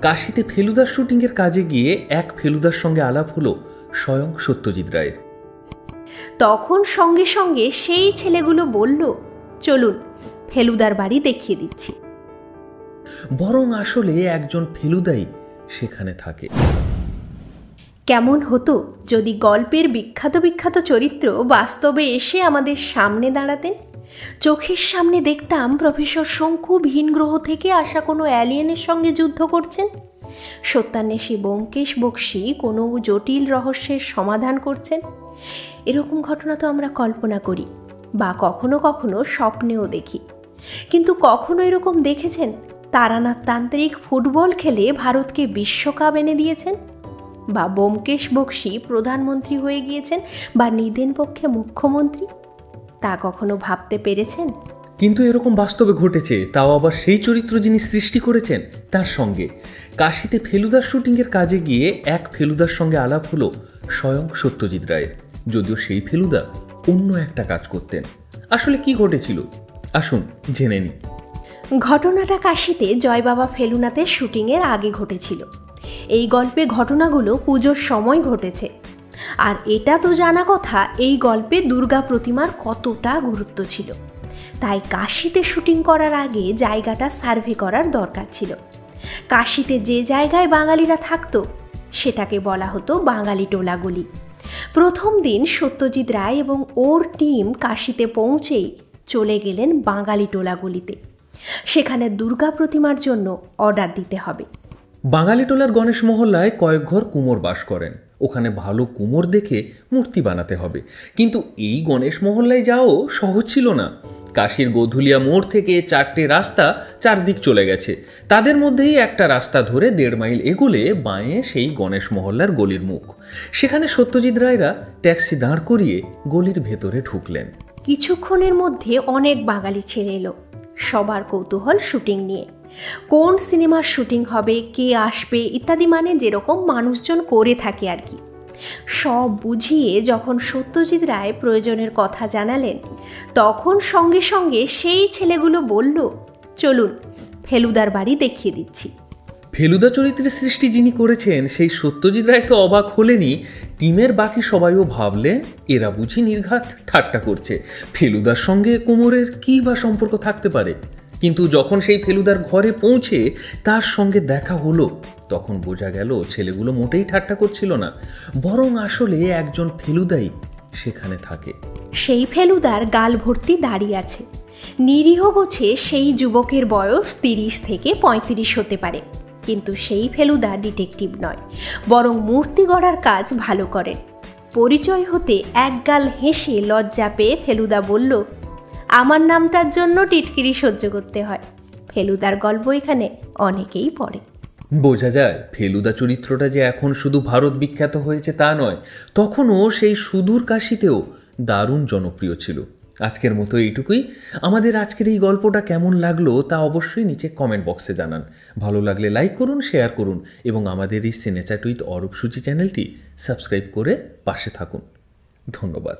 কাশিতে ফেলুদার শুটিংয়ের কাজে গিয়ে এক ফেলুদার সঙ্গে আলাপ হলো স্বয়ং সত্যজিৎ রায়ের। তখন সঙ্গে সঙ্গে সেই ছেলেগুলো বলল, চলুন ফেলুদার বাড়ি দেখিয়ে দিচ্ছি। বরং আসলে একজন ফেলুদাই সেখানে থাকে। কেমন হতো যদি গল্পের বিখ্যাত বিখ্যাত চরিত্র বাস্তবে এসে আমাদের সামনে দাঁড়াতেন? চোখের সামনে দেখতাম প্রফেসর শঙ্কু ভিনগ্রহ থেকে আসা কোনো অ্যালিয়েনের সঙ্গে যুদ্ধ করছেন, সত্যান্বেষী ব্যোমকেশ বক্সী কোনো জটিল রহস্যের সমাধান করছেন। এরকম ঘটনা তো আমরা কল্পনা করি বা কখনো কখনো স্বপ্নেও দেখি, কিন্তু কখনো এরকম দেখেছেন তারানাথ তান্ত্রিক ফুটবল খেলে ভারতকে বিশ্বকাপ এনে দিয়েছেন, বা ব্যোমকেশ বক্সী প্রধানমন্ত্রী হয়ে গিয়েছেন, বা নিদেন পক্ষে মুখ্যমন্ত্রী? তা কখনো ভাবতে পেরেছেন? কিন্তু এরকম বাস্তবে ঘটেছে, তাও আবার সেই চরিত্র যিনি সৃষ্টি করেছেন তার সঙ্গে। কাশিতে ফেলুদার শুটিংয়ের কাজে গিয়ে এক ফেলুদার সঙ্গে আলাপ হলো স্বয়ং সত্যজিৎ রায়ের, যদিও সেই ফেলুদা অন্য একটা কাজ করতেন। আসলে কি ঘটেছিল আসুন জেনে নিই। ঘটনাটা কাশিতে জয়বাবা ফেলুনাথের শুটিংয়ের আগে ঘটেছিল। এই গল্পে ঘটনাগুলো পুজোর সময় ঘটেছে। আর এটা তো জানা কথা, এই গল্পে দুর্গা প্রতিমার কতটা গুরুত্ব ছিল। তাই কাশিতে শুটিং করার আগে জায়গাটা সার্ভে করার দরকার ছিল। কাশিতে যে জায়গায় বাঙালিরা থাকতো সেটাকে বলা হতো বাঙালি টোলাগুলি। প্রথম দিন সত্যজিৎ রায় এবং ওর টিম কাশিতে পৌঁছেই চলে গেলেন বাঙালি টোলাগুলিতে। সেখানে দুর্গা প্রতিমার জন্য অর্ডার দিতে হবে। বাঙালি টোলার গণেশ মহল্লায় কয়েক ঘর কুমোর বাস করেন। ওখানে ভালো কুমোর দেখে মূর্তি বানাতে হবে। কিন্তু এই গণেশ মহল্লায় যাওয়াও সহজ ছিল না। কাশীর গোধুলিয়া মোড় থেকে 4টে রাস্তা চারদিক চলে গেছে। তাদের মধ্যেই একটা রাস্তা ধরে 1.5 মাইল এগোলে বাঁয়ে সেই গণেশ মহল্লার গলির মুখ। সেখানে সত্যজিৎ রায়রা ট্যাক্সি দাঁড় করিয়ে গলির ভেতরে ঢুকলেন। কিছুক্ষণের মধ্যে অনেক বাঙালি ছেলে এলো। সবার কৌতূহল শুটিং নিয়ে। কোন সিনেমার শুটিং হবে, কে আসবে ইত্যাদি, মানে যেরকম মানুষজন করে থাকে আর কি। সব বুঝিয়ে যখন সত্যজিৎ রায় প্রয়োজনের কথা জানালেন, তখন সঙ্গে সঙ্গে সেই ছেলেগুলো বলল, চলুন ফেলুদার বাড়ি দেখিয়ে দিচ্ছি। ফেলুদা চরিত্রের সৃষ্টি যিনি করেছেন সেই সত্যজিৎ রায় তো অবাক হলেনই, টিমের বাকি সবাইও ভাবলেন এরা বুঝি নির্ঘাত ঠাট্টা করছে। ফেলুদার সঙ্গে কুমোরের কী বা সম্পর্ক থাকতে পারে? কিন্তু যখন সেই ফেলুদার ঘরে পৌঁছে তার সঙ্গে দেখা হলো, তখন বোঝা গেল ছেলেগুলো মোটেই ঠাট্টা করছিল না, বরং আসলে একজন ফেলুদাই সেখানে থাকে। সেই ফেলুদার গাল ভর্তি দাড়ি আছে। নিরীহ গোছে সেই যুবকের বয়স 30 থেকে 35 হতে পারে। কিন্তু সেই ফেলুদা ডিটেকটিভ নয়, বরং মূর্তি গড়ার কাজ ভালো করেন। পরিচয় হতে একগাল হেসে লজ্জা পেয়ে ফেলুদা বলল, আমার নামটার জন্য টিটকিরি সহ্য করতে হয়। ফেলুদার গল্প এখানে অনেকেই পড়ে। বোঝা যায় ফেলুদা চরিত্রটা যে এখন শুধু ভারত বিখ্যাত হয়েছে তা নয়, তখনও সেই সুদূর কাশীতেও দারুণ জনপ্রিয় ছিল। আজকের মতো এইটুকুই। আমাদের আজকের এই গল্পটা কেমন লাগলো তা অবশ্যই নিচে কমেন্ট বক্সে জানান। ভালো লাগলে লাইক করুন, শেয়ার করুন এবং আমাদের এই সিনেচ্যাট উইথ অরূপ সূচি চ্যানেলটি সাবস্ক্রাইব করে পাশে থাকুন। ধন্যবাদ।